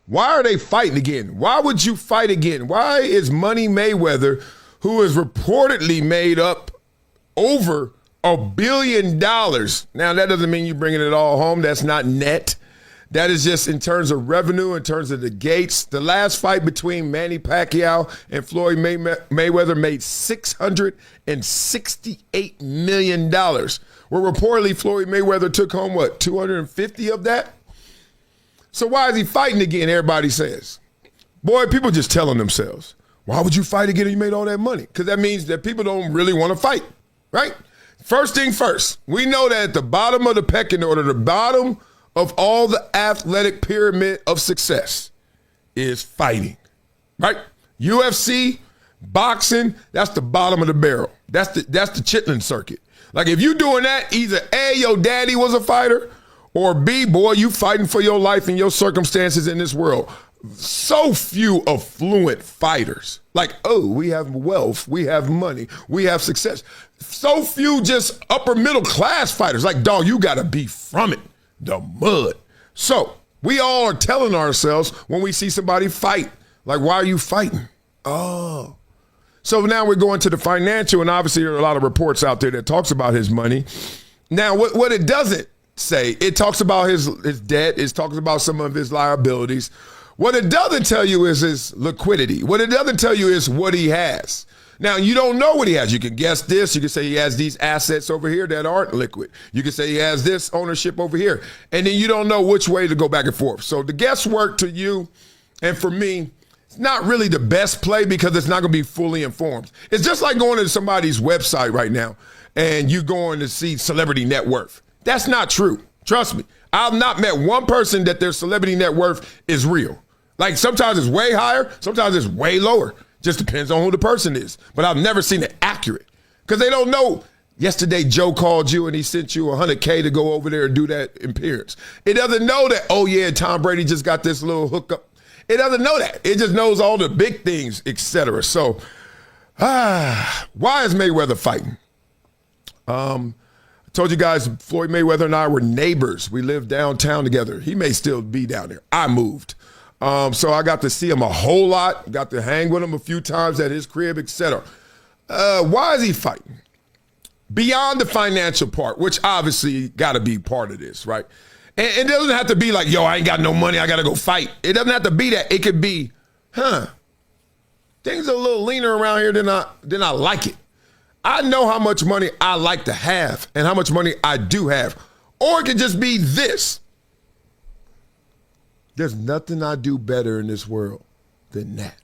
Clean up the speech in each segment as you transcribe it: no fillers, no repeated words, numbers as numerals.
Why are they fighting again? Why would you fight again? Why is Manny Mayweather, who has reportedly made up over $1 billion? Now, that doesn't mean you're bringing it all home. That's not net. That is just in terms of revenue, in terms of the gates. The last fight between Manny Pacquiao and Floyd Mayweather made $668 million. Where reportedly Floyd Mayweather took home, what, 250 of that? So why is he fighting again, everybody says? Boy, people just telling themselves, why would you fight again if you made all that money? Because that means that people don't really want to fight, right? First thing first, we know that at the bottom of the pecking order, the bottom of all the athletic pyramid of success is fighting, right? UFC, boxing, that's the bottom of the barrel. That's the chitlin circuit. Like if you doing that, either A, your daddy was a fighter, or B, boy, you fighting for your life and your circumstances in this world. So few affluent fighters. Like, oh, we have wealth, we have money, we have success. So few just upper middle class fighters. Like, dog, you gotta be from it. The mud. So we all are telling ourselves when we see somebody fight, like, why are you fighting? Oh. So now we're going to the financial, and obviously there are a lot of reports out there that talks about his money. Now, what it doesn't say, it talks about his debt, it talks about some of his liabilities. What it doesn't tell you is his liquidity. What it doesn't tell you is what he has. Now, you don't know what he has. You can guess this. You can say he has these assets over here that aren't liquid. You can say he has this ownership over here. And then you don't know which way to go back and forth. So the guesswork to you and for me, it's not really the best play because it's not going to be fully informed. It's just like going to somebody's website right now and you going to see celebrity net worth. That's not true. Trust me. I've not met one person that their celebrity net worth is real. Like sometimes it's way higher, sometimes it's way lower. Just depends on who the person is. But I've never seen it accurate because they don't know. Yesterday, Joe called you and he sent you $100K to go over there and do that appearance. It doesn't know that, oh yeah, Tom Brady just got this little hookup. It doesn't know that. It just knows all the big things, etc. So, why is Mayweather fighting? I told you guys, Floyd Mayweather and I were neighbors. We lived downtown together. He may still be down there. I moved. So I got to see him a whole lot, got to hang with him a few times at his crib, etc. Why is he fighting? Beyond the financial part, which obviously got to be part of this, right? And it doesn't have to be like, yo, I ain't got no money, I got to go fight. It doesn't have to be that. It could be, things are a little leaner around here than I like it. I know how much money I like to have and how much money I do have. Or it could just be this. There's nothing I do better in this world than that.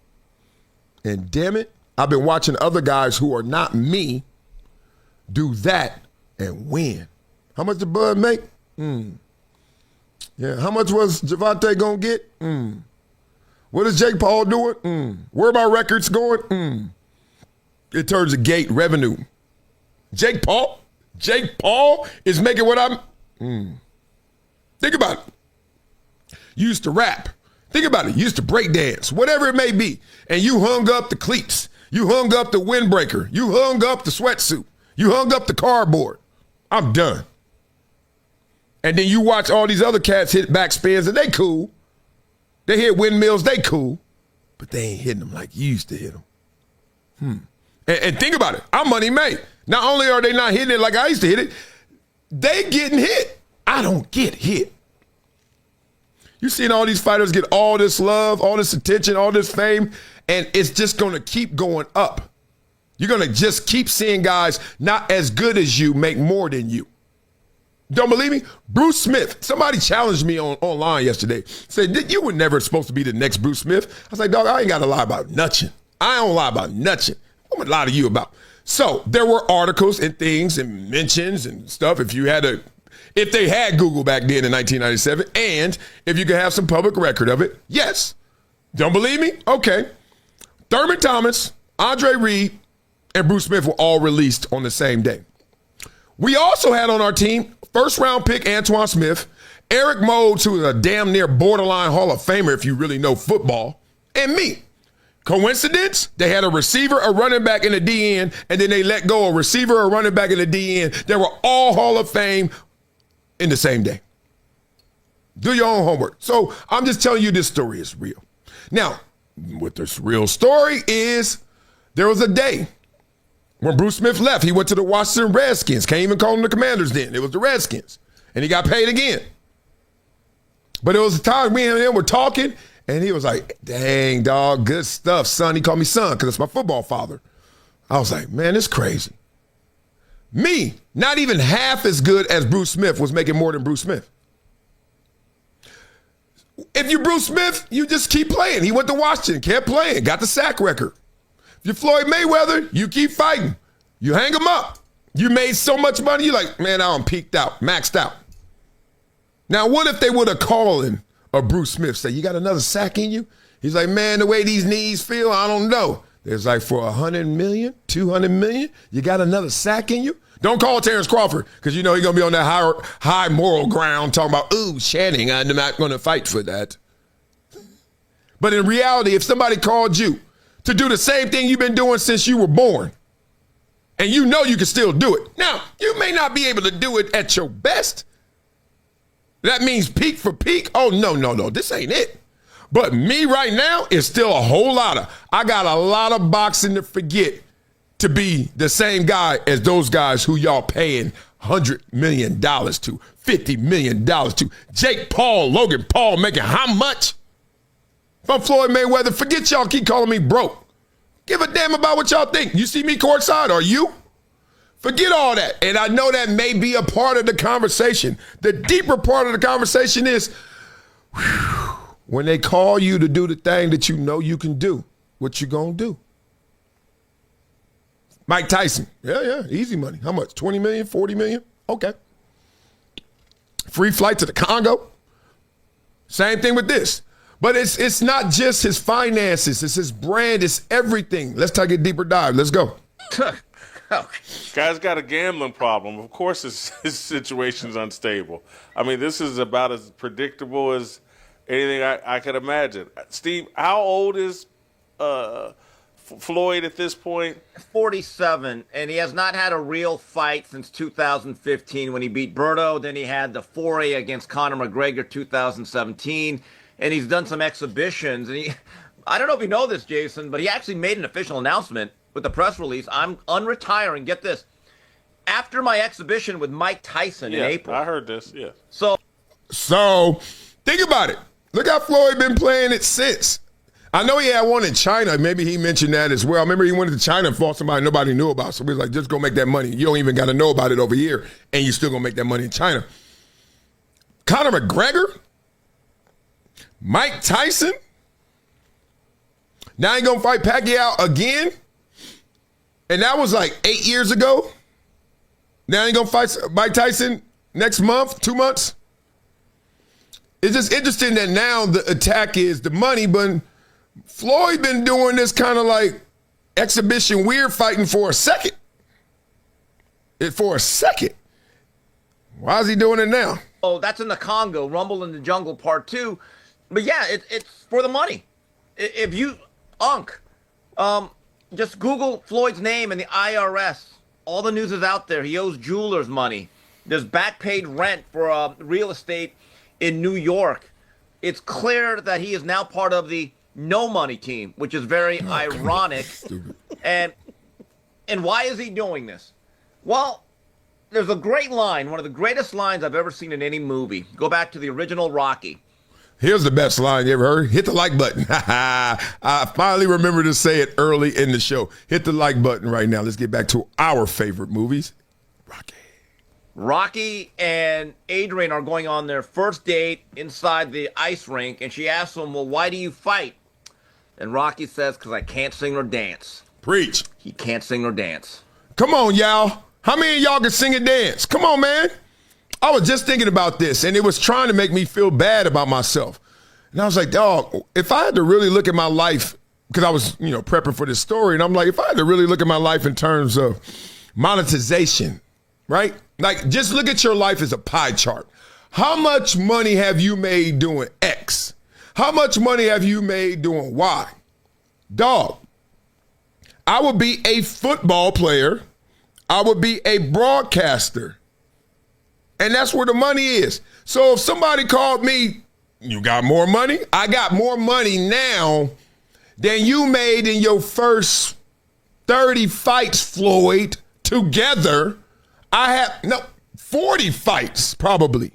And damn it, I've been watching other guys who are not me do that and win. How much did Bud make? Yeah, how much was Javante gonna get? What is Jake Paul doing? Where are my records going? In terms of gate revenue. Jake Paul is making what I'm. Think about it. You used to rap. Think about it. You used to break dance, whatever it may be. And you hung up the cleats. You hung up the windbreaker. You hung up the sweatsuit. You hung up the cardboard. I'm done. And then you watch all these other cats hit backspins and they cool. They hit windmills, they cool. But they ain't hitting them like you used to hit them. And think about it. I'm money made. Not only are they not hitting it like I used to hit it, they getting hit. I don't get hit. You seen all these fighters get all this love, all this attention, all this fame, and it's just going to keep going up. You're going to just keep seeing guys not as good as you make more than you. Don't believe me? Bruce Smith. Somebody challenged me online yesterday. Said, you were never supposed to be the next Bruce Smith. I was like, dog, I ain't got to lie about nothing. I don't lie about nothing. What am I lie to you about? So there were articles and things and mentions and stuff if they had Google back then in 1997, and if you could have some public record of it, yes. Don't believe me? Okay. Thurman Thomas, Andre Reed, and Bruce Smith were all released on the same day. We also had on our team first-round pick Antoine Smith, Eric Modes, who is a damn near borderline Hall of Famer if you really know football, and me. Coincidence? They had a receiver, a running back, and a DN, and then they let go a receiver, a running back, and a DN. They were all Hall of Fame in the same day. Do your own homework. So I'm just telling you this story is real. Now, what this real story is, there was a day when Bruce Smith left. He went to the Washington Redskins. Can't even call them the Commanders then. It was the Redskins. And he got paid again. But it was a time me and him were talking, and he was like, dang, dog, good stuff, son. He called me son because it's my football father. I was like, man, it's crazy. Me, not even half as good as Bruce Smith, was making more than Bruce Smith. If you're Bruce Smith, you just keep playing. He went to Washington, kept playing, got the sack record. If you're Floyd Mayweather, you keep fighting. You hang him up. You made so much money, you're like, man, I'm peaked out, maxed out. Now, what if they would have called him or Bruce Smith, say, you got another sack in you? He's like, man, the way these knees feel, I don't know. There's like, for $100 million, $200 million, you got another sack in you? Don't call Terrence Crawford, because you know he's going to be on that high moral ground talking about, ooh, Channing, I'm not going to fight for that. But in reality, if somebody called you to do the same thing you've been doing since you were born, and you know you can still do it. Now, you may not be able to do it at your best. That means peak for peak. Oh, no, this ain't it. But me right now is still a whole lot of, I got a lot of boxing to forget to be the same guy as those guys who y'all paying $100 million to, $50 million to. Jake Paul, Logan Paul making how much? If I'm Floyd Mayweather, forget y'all keep calling me broke. Give a damn about what y'all think. You see me courtside, are you? Forget all that. And I know that may be a part of the conversation. The deeper part of the conversation is, when they call you to do the thing that you know you can do, what you gonna do? Mike Tyson. Yeah, easy money. How much? 20 million, 40 million? Okay. Free flight to the Congo. Same thing with this. But it's not just his finances. It's his brand. It's everything. Let's take a deeper dive. Let's go. Guy's got a gambling problem. Of course his situation's unstable. I mean, this is about as predictable as anything I could imagine. Steve, how old is Floyd at this point? 47, and he has not had a real fight since 2015 when he beat Berto. Then he had the foray against Conor McGregor 2017, and he's done some exhibitions. And I don't know if you know this, Jason, but he actually made an official announcement with the press release. I'm unretiring. Get this. After my exhibition with Mike Tyson in April. I heard this, yeah. So think about it. Look how Floyd been playing it since. I know he had one in China. Maybe he mentioned that as well. I remember he went to China and fought somebody nobody knew about. So we was like, just go make that money. You don't even got to know about it over here, and you still going to make that money in China. Conor McGregor? Mike Tyson? Now he going to fight Pacquiao again? And that was like 8 years ago. Now he going to fight Mike Tyson next month, 2 months? It's just interesting that now the attack is the money, but Floyd been doing this kind of like exhibition weird fighting for a second. Why is he doing it now? Oh, that's in the Congo, Rumble in the Jungle Part 2. But yeah, it's for the money. If you, just Google Floyd's name and the IRS. All the news is out there. He owes jewelers money. There's back paid rent for real estate in New York. It's clear that he is now part of the no money team, which is very ironic. And why is he doing this? Well, there's a great line, one of the greatest lines I've ever seen in any movie. Go back to the original Rocky. Here's the best line you ever heard. Hit the like button. I finally remember to say it early in the show. Hit the like button right now. Let's get back to our favorite movies. Rocky and Adrian are going on their first date inside the ice rink, and she asks him, well, why do you fight? And Rocky says, because I can't sing or dance. Preach. He can't sing or dance. Come on, y'all. How many of y'all can sing and dance? Come on, man. I was just thinking about this, and it was trying to make me feel bad about myself. And I was like, dog, if I had to really look at my life, because I was, prepping for this story, and I'm like, if I had to really look at my life in terms of monetization, right? Like, just look at your life as a pie chart. How much money have you made doing X? How much money have you made doing Y? Dog, I would be a football player. I would be a broadcaster. And that's where the money is. So if somebody called me, you got more money? I got more money now than you made in your first 30 fights, Floyd, together. I have 40 fights, probably.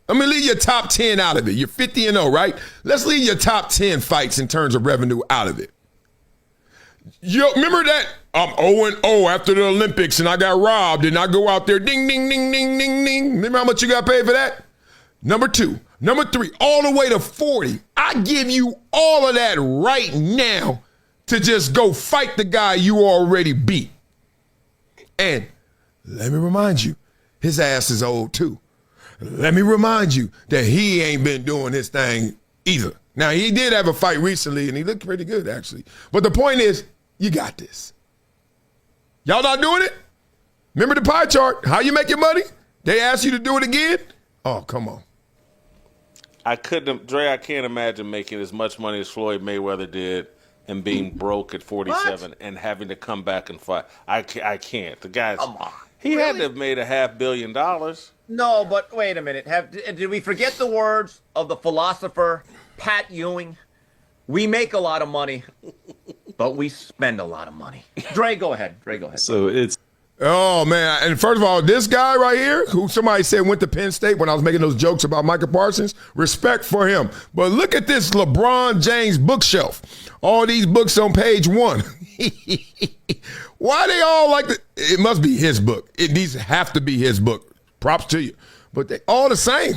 I'm going to leave your top 10 out of it. You're 50-0, right? Let's leave your top 10 fights in terms of revenue out of it. Remember that? I'm 0-0 after the Olympics and I got robbed and I go out there, ding, ding, ding, ding, ding, ding. Remember how much you got paid for that? Number 2. Number 3, all the way to 40. I give you all of that right now to just go fight the guy you already beat. And let me remind you, his ass is old too. Let me remind you that he ain't been doing his thing either. Now, he did have a fight recently, and he looked pretty good, actually. But the point is, you got this. Y'all not doing it? Remember the pie chart? How you make your money? They ask you to do it again? Oh, come on. I can't imagine making as much money as Floyd Mayweather did and being broke at 47 and having to come back and fight. I can't. The guy's, Come on. he Really? had to have made $500 million. No, but wait a minute. Did we forget the words of the philosopher Pat Ewing? We make a lot of money, but we spend a lot of money. Dre, go ahead. So it's Oh, man. And first of all, this guy right here, who somebody said went to Penn State when I was making those jokes about Micah Parsons, respect for him. But look at this LeBron James bookshelf. All these books on page 1. Why they all like the, it must be his book. It needs to have to be his book. Props to you. But they all the same.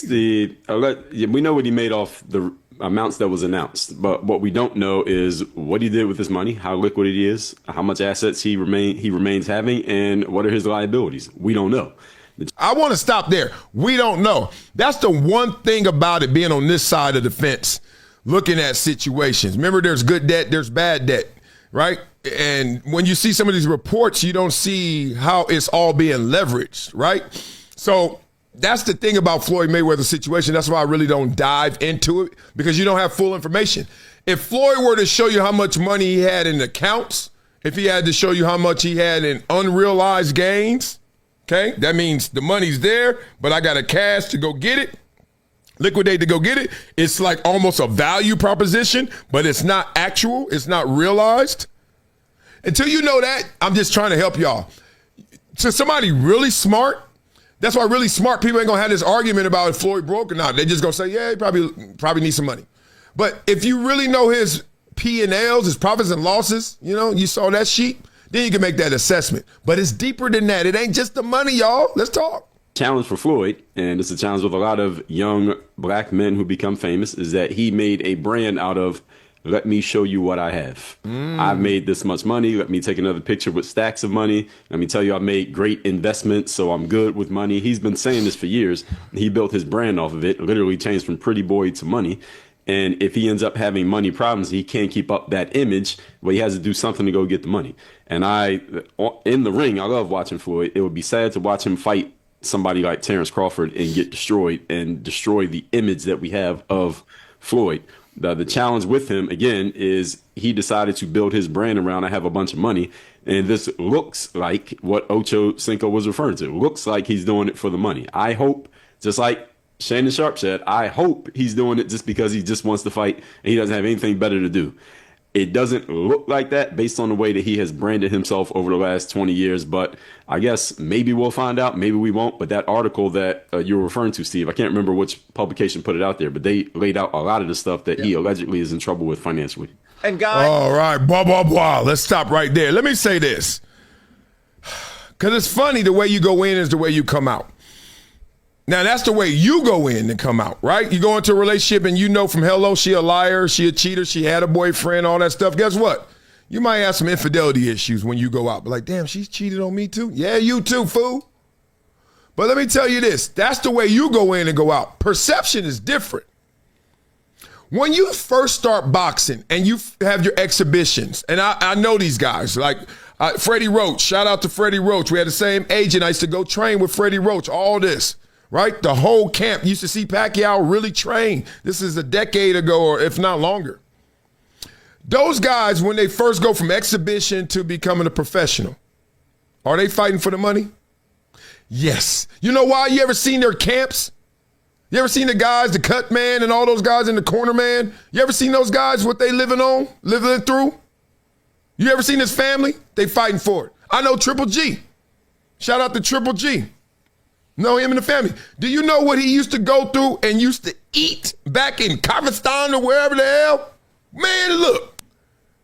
we know what he made off the amounts that was announced, but what we don't know is what he did with his money, how liquid it is, how much assets he remains having, and what are his liabilities. We don't know. I want to stop there. We don't know. That's the one thing about it being on this side of the fence, looking at situations. Remember, there's good debt, there's bad debt, right? And when you see some of these reports, you don't see how it's all being leveraged, right? So that's the thing about Floyd Mayweather's situation. That's why I really don't dive into it, because you don't have full information. If Floyd were to show you how much money he had in accounts, if he had to show you how much he had in unrealized gains, okay, that means the money's there, but I got a cash to go get it, liquidate to go get it. It's like almost a value proposition, but it's not actual. It's not realized. Until you know that, I'm just trying to help y'all. So somebody really smart, that's why really smart people ain't gonna have this argument about if Floyd broke or not. They just gonna say, yeah, he probably needs some money. But if you really know his P&Ls, his profits and losses, you know, you saw that sheet, then you can make that assessment. But it's deeper than that. It ain't just the money, y'all. Let's talk. Challenge for Floyd, and it's a challenge with a lot of young black men who become famous, is that he made a brand out of, let me show you what I have. I've made this much money. Let me take another picture with stacks of money. Let me tell you I made great investments, so I'm good with money. He's been saying this for years. He built his brand off of it, literally changed from pretty boy to money. And if he ends up having money problems, he can't keep up that image, well, he has to do something to go get the money. And in the ring, I love watching Floyd. It would be sad to watch him fight somebody like Terrence Crawford and get destroyed and destroy the image that we have of Floyd. The challenge with him, again, is he decided to build his brand around, I have a bunch of money. And this looks like what Ocho Cinco was referring to. It looks like he's doing it for the money. I hope, just like Shannon Sharp said, I hope he's doing it just because he just wants to fight and he doesn't have anything better to do. It doesn't look like that based on the way that he has branded himself over the last 20 years. But I guess maybe we'll find out. Maybe we won't. But that article that you were referring to, Steve, I can't remember which publication put it out there, but they laid out a lot of the stuff that he allegedly is in trouble with financially. And guys, All right, blah, blah, blah. Let's stop right there. Let me say this, because it's funny, the way you go in is the way you come out. Now, that's the way you go in and come out, right? You go into a relationship and you know from hello, she a liar, she a cheater, she had a boyfriend, all that stuff. Guess what? You might have some infidelity issues when you go out. But like, damn, she's cheated on me too? Yeah, you too, fool. But let me tell you this. That's the way you go in and go out. Perception is different. When you first start boxing and you have your exhibitions, and I know these guys, like Freddie Roach, shout out to Freddie Roach. We had the same agent. I used to go train with Freddie Roach, all this. Right? The whole camp used to see Pacquiao really train. This is a decade ago, or if not longer. Those guys, when they first go from exhibition to becoming a professional, are they fighting for the money? Yes. You know why? You ever seen their camps? You ever seen the guys, the cut man and all those guys in the corner man? You ever seen those guys, what they living through? You ever seen his family? They fighting for it. I know Triple G. Shout out to Triple G. Know him and the family. Do you know what he used to go through and used to eat back in Kazakhstan or wherever the hell? Man, look.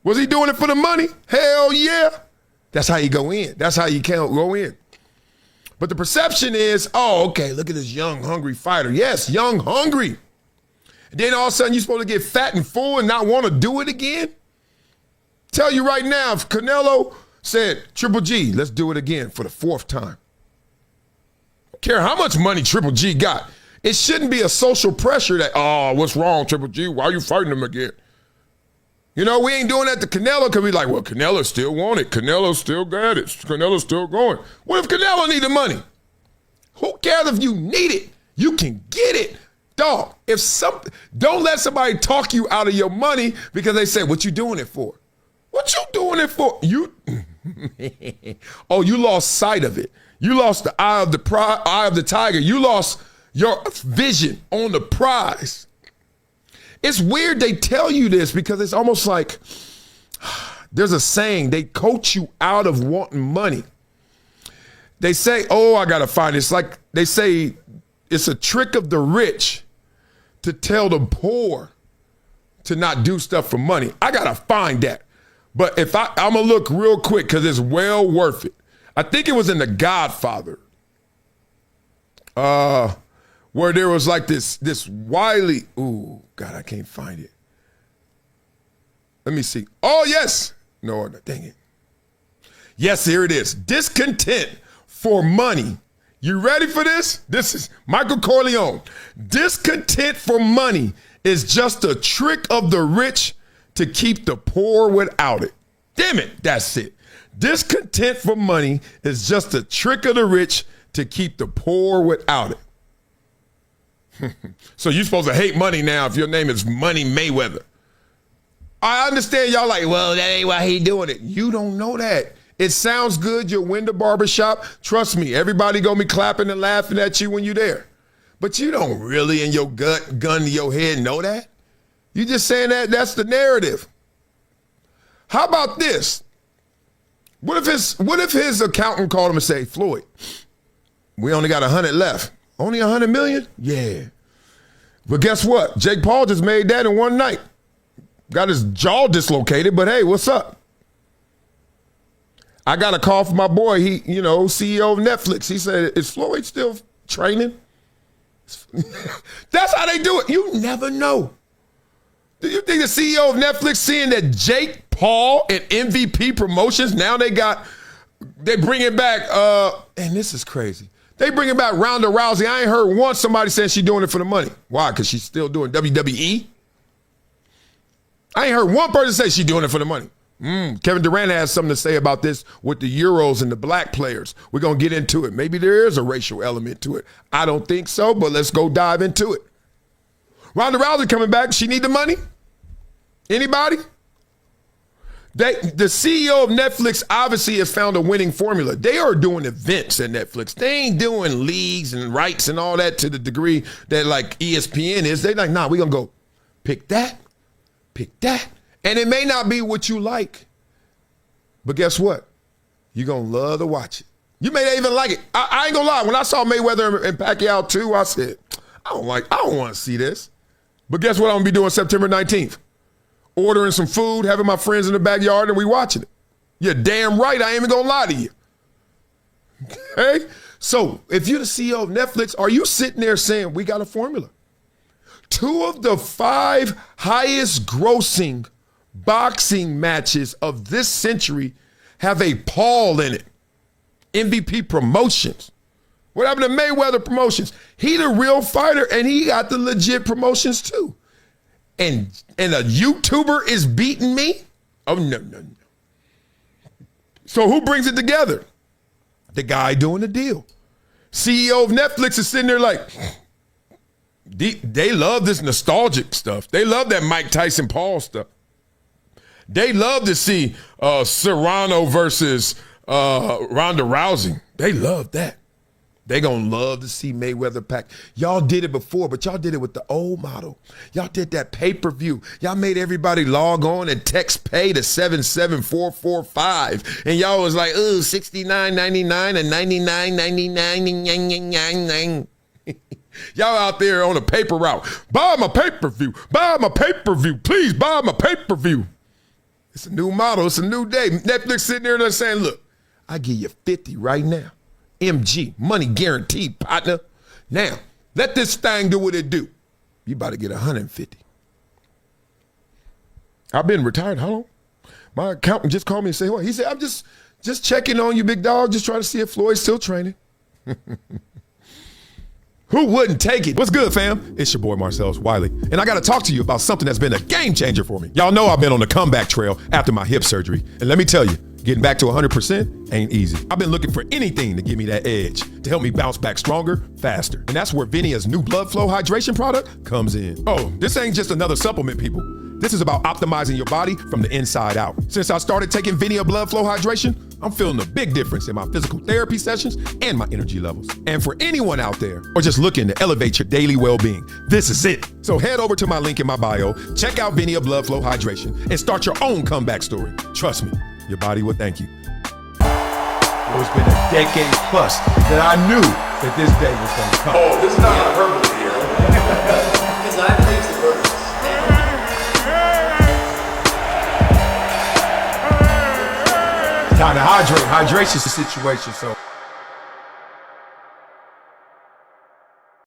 Was he doing it for the money? Hell yeah. That's how you go in. That's how you can't go in. But the perception is, oh, okay, look at this young, hungry fighter. Yes, young, hungry. And then all of a sudden you're supposed to get fat and full and not want to do it again? Tell you right now, if Canelo said, Triple G, let's do it again for the 4th time. Don't care how much money Triple G got. It shouldn't be a social pressure that, oh, what's wrong, Triple G? Why are you fighting him again? You know, we ain't doing that to Canelo because we like, well, Canelo still want it. Canelo still got it. Canelo's still going. What if Canelo need the money? Who cares if you need it? You can get it. Dog, don't let somebody talk you out of your money because they say, what you doing it for? What you doing it for? Oh, you lost sight of it. You lost the eye of the tiger. You lost your vision on the prize. It's weird they tell you this because it's almost like there's a saying, they coach you out of wanting money. They say, oh, I got to find it. It's like they say it's a trick of the rich to tell the poor to not do stuff for money. I got to find that. But if I'm going to look real quick because it's well worth it. I think it was in The Godfather. Where there was like this Wiley, ooh, God, I can't find it. Let me see. Oh, yes. No, dang it. Yes, here it is. Discontent for money. You ready for this? This is Michael Corleone. Discontent for money is just a trick of the rich to keep the poor without it. Damn it, that's it. Discontent for money is just a trick of the rich to keep the poor without it. So you're supposed to hate money now if your name is Money Mayweather. I understand y'all like, well, that ain't why he doing it. You don't know that. It sounds good. You'll win the barbershop. Trust me, everybody gonna be clapping and laughing at you when you're there. But you don't really in your gut, gun to your head know that. You just saying that's the narrative. How about this? What if his accountant called him and say, Floyd, we only got 100 left. Only 100 million? Yeah. But guess what? Jake Paul just made that in one night. Got his jaw dislocated, but hey, what's up? I got a call from my boy, CEO of Netflix. He said, is Floyd still training? That's how they do it. You never know. Do you think the CEO of Netflix seeing that Jake Paul and MVP Promotions, now they bringing back, and this is crazy. They bringing back Ronda Rousey. I ain't heard once somebody saying she's doing it for the money. Why? Because she's still doing WWE? I ain't heard one person say she's doing it for the money. Kevin Durant has something to say about this with the Euros and the black players. We're going to get into it. Maybe there is a racial element to it. I don't think so, but let's go dive into it. Ronda Rousey coming back. She need the money? Anybody? The CEO of Netflix obviously has found a winning formula. They are doing events at Netflix. They ain't doing leagues and rights and all that to the degree that like ESPN is. They like, nah, we're going to go pick that. And it may not be what you like. But guess what? You're going to love to watch it. You may not even like it. I ain't going to lie. When I saw Mayweather and Pacquiao too, I said, I don't want to see this. But guess what I'm going to be doing September 19th? Ordering some food, having my friends in the backyard, and we watching it. You're damn right. I ain't even going to lie to you. Okay? So if you're the CEO of Netflix, are you sitting there saying, we got a formula? 2 of the 5 highest grossing boxing matches of this century have a Paul in it. MVP Promotions. What happened to Mayweather Promotions? He the real fighter, and he got the legit promotions too. And a YouTuber is beating me? Oh, no. So who brings it together? The guy doing the deal. CEO of Netflix is sitting there like, they love this nostalgic stuff. They love that Mike Tyson Paul stuff. They love to see Serrano versus Ronda Rousey. They love that. They gonna love to see Mayweather pack. Y'all did it before, but y'all did it with the old model. Y'all did that pay-per-view. Y'all made everybody log on and text pay to 77445. And y'all was like, ooh, $69.99 and $99.99. Y'all out there on a paper route. Buy my pay-per-view. Buy my pay-per-view. Please buy my pay-per-view. It's a new model. It's a new day. Netflix sitting there and they're saying, look, I give you 50 right now. MG, money guaranteed, partner. Now, let this thing do what it do. You about to get 150. I've been retired. How long? My accountant just called me and said, what? He said, I'm just checking on you, big dog, just trying to see if Floyd's still training. Who wouldn't take it? What's good, fam? It's your boy, Marcellus Wiley. And I got to talk to you about something that's been a game changer for me. Y'all know I've been on the comeback trail after my hip surgery. And let me tell you, getting back to 100% ain't easy. I've been looking for anything to give me that edge, to help me bounce back stronger, faster. And that's where VINIA's new blood flow hydration product comes in. Oh, this ain't just another supplement, people. This is about optimizing your body from the inside out. Since I started taking VINIA blood flow hydration, I'm feeling a big difference in my physical therapy sessions and my energy levels. And for anyone out there, or just looking to elevate your daily well-being, this is it. So head over to my link in my bio, check out VINIA blood flow hydration, and start your own comeback story. Trust me, your body will thank you. It's been a decade plus that I knew that this day was going to come. Oh, this is not hyperbole here. Because I believe the purpose. Time to hydrate. Hydration's the situation, so.